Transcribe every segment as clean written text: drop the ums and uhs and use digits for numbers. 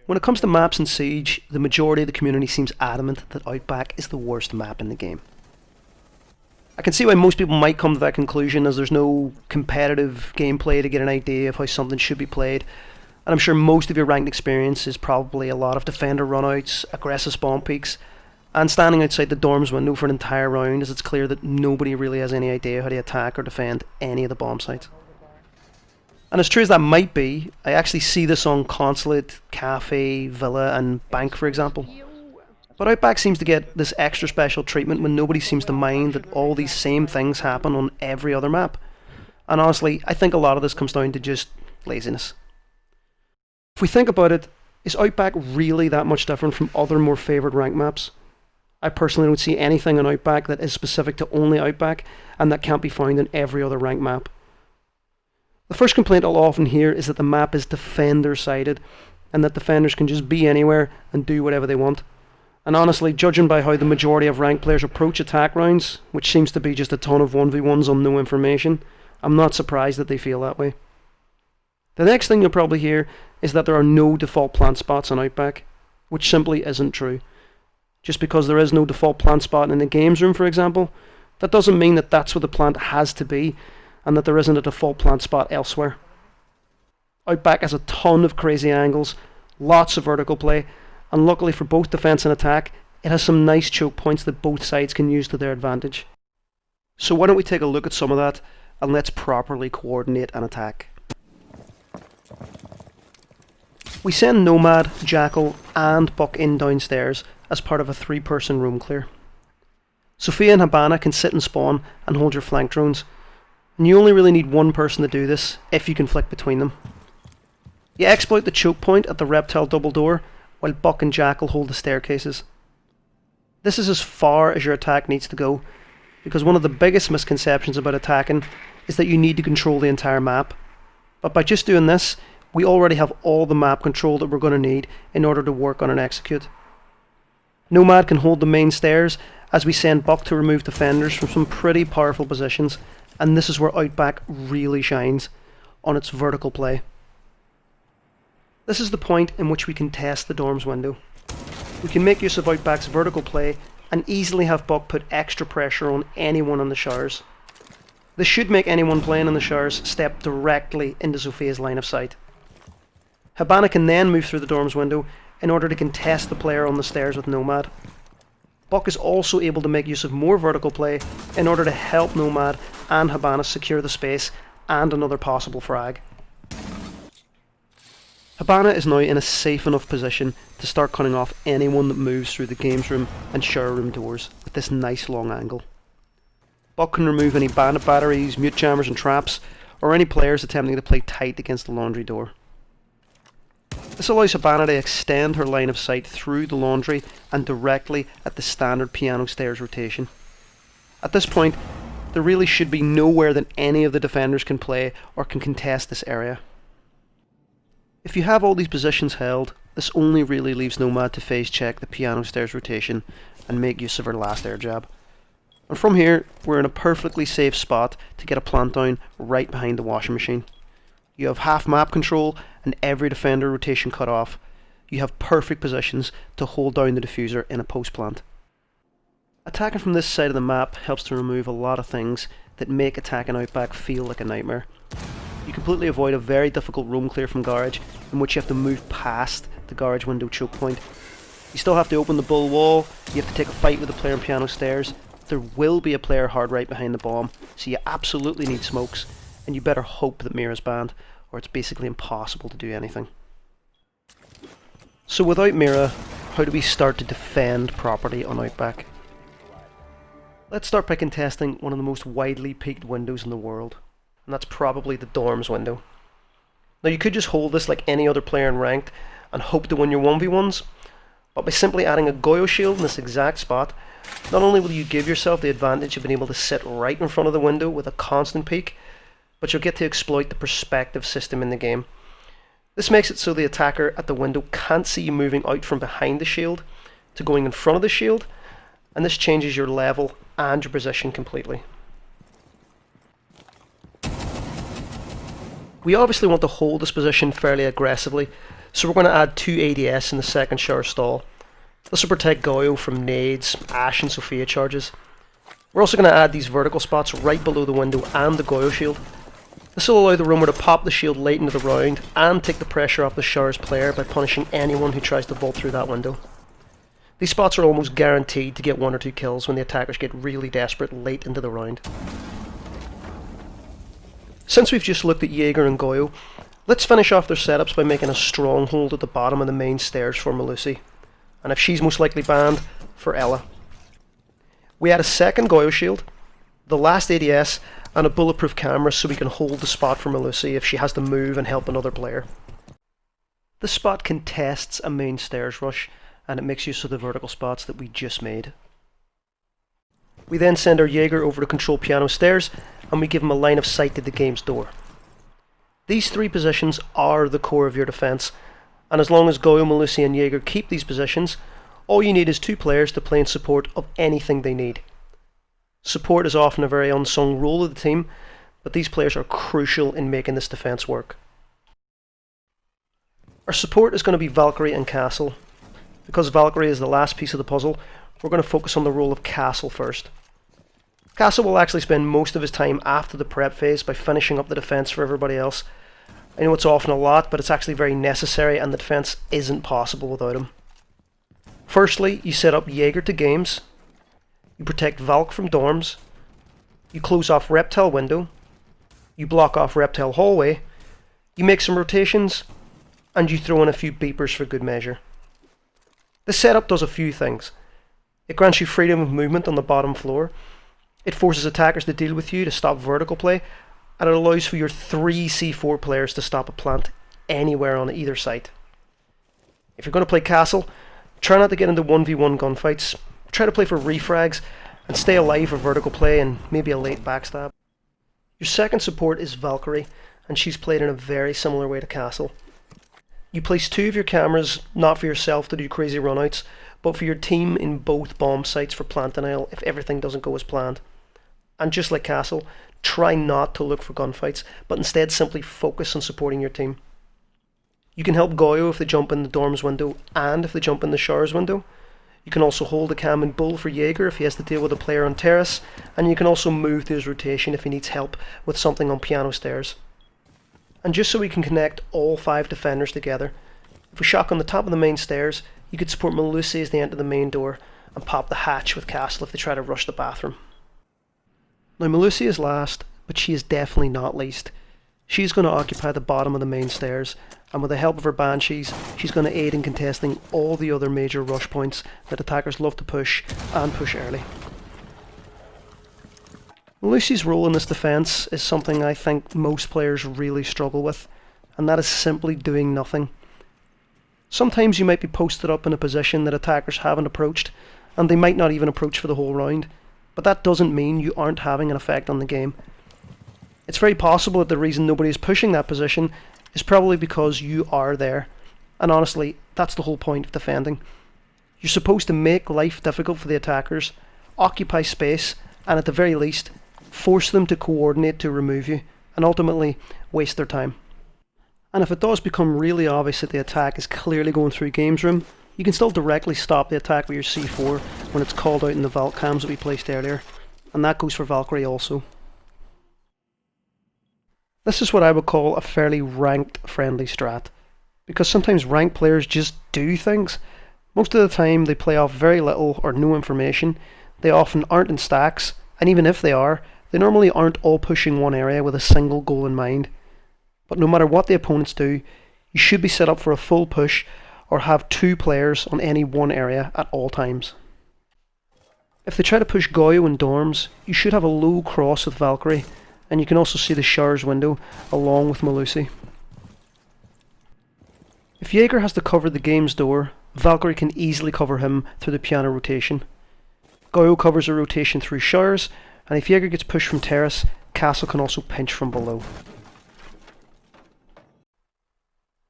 When it comes to maps in Siege, the majority of the community seems adamant that Outback is the worst map in the game. I can see why most people might come to that conclusion, as there's no competitive gameplay to get an idea of how something should be played, and I'm sure most of your ranked experience is probably a lot of defender runouts, aggressive spawn peaks, and standing outside the dorms window for an entire round, as it's clear that nobody really has any idea how to attack or defend any of the bomb sites. And as true as that might be, I actually see this on Consulate, Cafe, Villa and Bank, for example. But Outback seems to get this extra special treatment when nobody seems to mind that all these same things happen on every other map. And honestly, I think a lot of this comes down to just laziness. If we think about it, is Outback really that much different from other more favoured rank maps? I personally don't see anything on Outback that is specific to only Outback and that can't be found in every other rank map. The first complaint I'll often hear is that the map is defender-sided and that defenders can just be anywhere and do whatever they want. And honestly, judging by how the majority of ranked players approach attack rounds, which seems to be just a ton of 1v1s on no information, I'm not surprised that they feel that way. The next thing you'll probably hear is that there are no default plant spots on Outback, which simply isn't true. Just because there is no default plant spot in the games room, for example, that doesn't mean that that's where the plant has to be, and that there isn't a default plant spot elsewhere. Outback has a ton of crazy angles, lots of vertical play, and luckily for both defense and attack, it has some nice choke points that both sides can use to their advantage. So why don't we take a look at some of that, and let's properly coordinate an attack. We send Nomad, Jackal and Buck in downstairs as part of a 3-person room clear. Sophia and Habana can sit and spawn and hold your flank drones, and you only really need one person to do this if you can flick between them. You exploit the choke point at the reptile double door while Buck and Jackal hold the staircases. This is as far as your attack needs to go, because one of the biggest misconceptions about attacking is that you need to control the entire map. But by just doing this, we already have all the map control that we're going to need in order to work on an execute. Nomad can hold the main stairs as we send Buck to remove defenders from some pretty powerful positions, and this is where Outback really shines, on its vertical play. This is the point in which we can test the dorms window. We can make use of Outback's vertical play and easily have Buck put extra pressure on anyone in the showers. This should make anyone playing in the showers step directly into Sophia's line of sight. Habana can then move through the dorms window in order to contest the player on the stairs with Nomad. Buck is also able to make use of more vertical play in order to help Nomad and Habana secure the space and another possible frag. Habana is now in a safe enough position to start cutting off anyone that moves through the games room and shower room doors with this nice long angle. Buck can remove any bandit batteries, mute jammers and traps, or any players attempting to play tight against the laundry door. This allows Habana to extend her line of sight through the laundry and directly at the standard piano stairs rotation. At this point, there really should be nowhere that any of the defenders can play or can contest this area. If you have all these positions held, this only really leaves Nomad to phase check the piano stairs rotation and make use of her last air jab. And from here, we're in a perfectly safe spot to get a plant down right behind the washing machine. You have half map control and every defender rotation cut off. You have perfect positions to hold down the diffuser in a post plant. Attacking from this side of the map helps to remove a lot of things that make attacking Outback feel like a nightmare. You completely avoid a very difficult roam clear from garage, in which you have to move past the garage window choke point. You still have to open the bull wall, you have to take a fight with the player on piano stairs, there will be a player hard right behind the bomb, so you absolutely need smokes, and you better hope that Mira's banned, or it's basically impossible to do anything. So without Mira, how do we start to defend properly on Outback? Let's start by contesting one of the most widely peaked windows in the world, and that's probably the dorms window. Now you could just hold this like any other player in ranked and hope to win your 1v1s, but by simply adding a Goyo shield in this exact spot, not only will you give yourself the advantage of being able to sit right in front of the window with a constant peek, but you'll get to exploit the perspective system in the game. This makes it so the attacker at the window can't see you moving out from behind the shield to going in front of the shield, and this changes your level and your position completely. We obviously want to hold this position fairly aggressively, So we're going to add 2 ADS in the second shower stall. This will protect Goyo from nades, Ash and Sophia charges. We're also going to add these vertical spots right below the window and the Goyo shield. This will allow the roamer to pop the shield late into the round and take the pressure off the shower's player by punishing anyone who tries to vault through that window. These spots are almost guaranteed to get 1 or 2 kills when the attackers get really desperate late into the round. Since we've just looked at Jaeger and Goyo, let's finish off their setups by making a stronghold at the bottom of the main stairs for Melusi. And if she's most likely banned, for Ela. We add a second Goyo shield, the last ADS, and a bulletproof camera so we can hold the spot for Melusi if she has to move and help another player. This spot contests a main stairs rush, and it makes use of the vertical spots that we just made. We then send our Jaeger over to control piano stairs, and we give him a line of sight to the game's door. These 3 positions are the core of your defense, and as long as Goyo, Melusi and Jaeger keep these positions, all you need is 2 players to play in support of anything they need. Support is often a very unsung role of the team, but these players are crucial in making this defense work. Our support is going to be Valkyrie and Castle. Because Valkyrie is the last piece of the puzzle, we're going to focus on the role of Castle first. Castle will actually spend most of his time after the prep phase by finishing up the defense for everybody else. I know it's often a lot, but it's actually very necessary, and the defense isn't possible without him. Firstly, you set up Jaeger to games. You protect Valk from dorms, you close off Reptile window, you block off Reptile hallway, you make some rotations, and you throw in a few beepers for good measure. This setup does a few things. It grants you freedom of movement on the bottom floor, it forces attackers to deal with you to stop vertical play, and it allows for your 3 C4 players to stop a plant anywhere on either site. If you're going to play Castle, try not to get into 1v1 gunfights. Try to play for refrags and stay alive for vertical play and maybe a late backstab. Your second support is Valkyrie, and she's played in a very similar way to Castle. You place 2 of your cameras, not for yourself to do crazy runouts, but for your team in both bomb sites for plant denial if everything doesn't go as planned. And just like Castle, try not to look for gunfights, but instead simply focus on supporting your team. You can help Goyo if they jump in the dorms window and if they jump in the showers window. You can also hold a cam and bull for Jaeger if he has to deal with a player on terrace, and you can also move to his rotation if he needs help with something on piano stairs. And just so we can connect all 5 defenders together, if we shock on the top of the main stairs, you could support Melusi as they enter the main door and pop the hatch with Castle if they try to rush the bathroom. Now Melusi is last, but she is definitely not least. She's going to occupy the bottom of the main stairs, and with the help of her banshees, she's going to aid in contesting all the other major rush points that attackers love to push, and push early. Melusi's role in this defense is something I think most players really struggle with, and that is simply doing nothing. Sometimes you might be posted up in a position that attackers haven't approached, and they might not even approach for the whole round, but that doesn't mean you aren't having an effect on the game. It's very possible that the reason nobody is pushing that position is probably because you are there. And honestly, that's the whole point of defending. You're supposed to make life difficult for the attackers, occupy space, and at the very least, force them to coordinate to remove you, and ultimately waste their time. And if it does become really obvious that the attack is clearly going through games room, you can still directly stop the attack with your C4 when it's called out in the Valk cams that we placed earlier, and that goes for Valkyrie also. This is what I would call a fairly ranked friendly strat, because sometimes ranked players just do things. Most of the time they play off very little or no information, they often aren't in stacks, and even if they are, they normally aren't all pushing one area with a single goal in mind. But no matter what the opponents do, you should be set up for a full push or have 2 players on any one area at all times. If they try to push Goyo in dorms, you should have a low cross with Valkyrie, and you can also see the showers window along with Melusi. If Jaeger has to cover the game's door, Valkyrie can easily cover him through the piano rotation. Goyo covers a rotation through showers, and if Jaeger gets pushed from terrace, Castle can also pinch from below.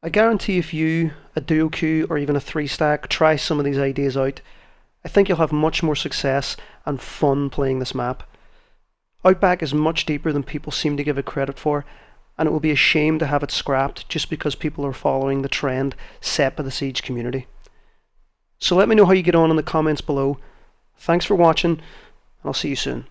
I guarantee if you, a duo queue or even a 3-stack, try some of these ideas out, I think you'll have much more success and fun playing this map. Outback is much deeper than people seem to give it credit for, and it will be a shame to have it scrapped just because people are following the trend set by the Siege community. So let me know how you get on in the comments below. Thanks for watching, and I'll see you soon.